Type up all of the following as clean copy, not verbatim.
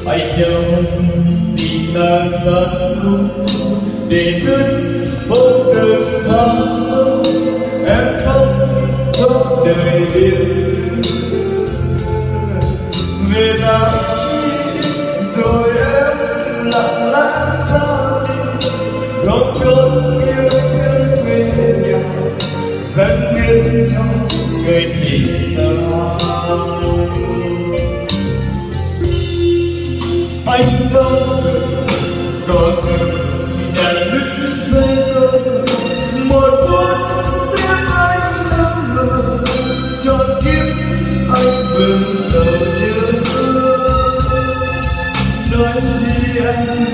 anh nhau tình ta tan để đứt phố trời xa em khóc cho đời biệt về lại chi rồi em lặng lẽ ra đi không chốn yêu thương về nhà dẫn đến cho người tình xa anh đâu còn đèn đứt rơi rơi một phút tiếng anh lắm lờ trọn kiếp anh vương sầu nhớ nói gì anh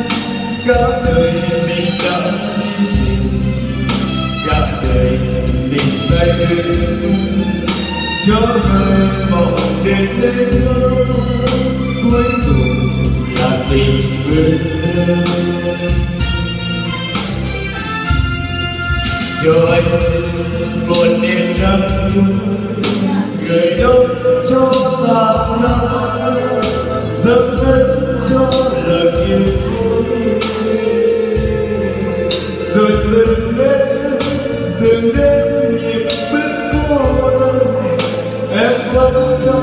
cả đời mình đã cả đời mình say cho người mộng đến đây cuối cùng là tình người cho anh xin một đêm trăng chung gửi đông cho tàn nắng dâng thân cho lời yêu rồi từng đêm nhịp bước cô đơn em khóc cho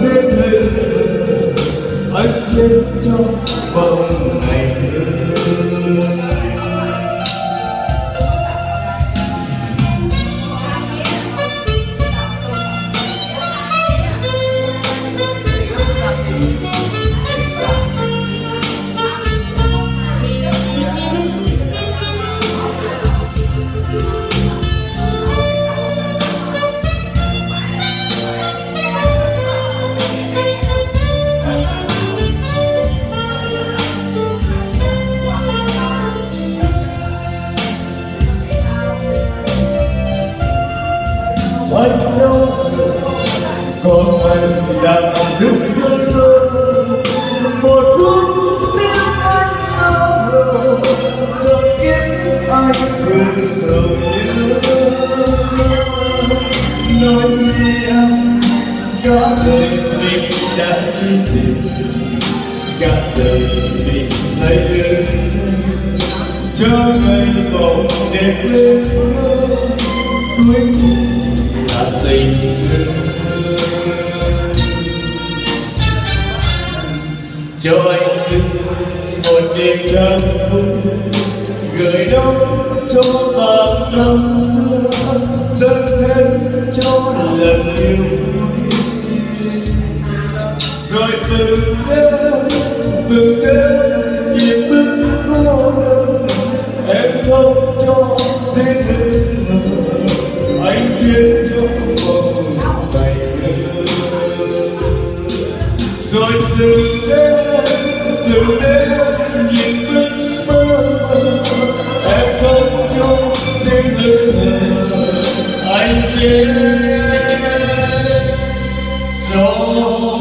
riêng hình anh chết cho bóng ngày anh đâu còn anh đang đứng ngơ một phút tiếng anh sao cho kiếp anh thương sầu nhớ nói gì em cả đời mình đã tin cả đời mình thấy lớn cho ngày bầu đẹp lên cuối cùng là tình thương cho anh xin một đêm trăng gửi đông cho tàn năm xưa dâng hết cho lần yêu rồi từng đêm nhịp bước cô đơn em khóc cho riêng hình anh chết trong vòng ngày rồi từng đêm nhìn bước mơ em không cho riêng hình anh chết trong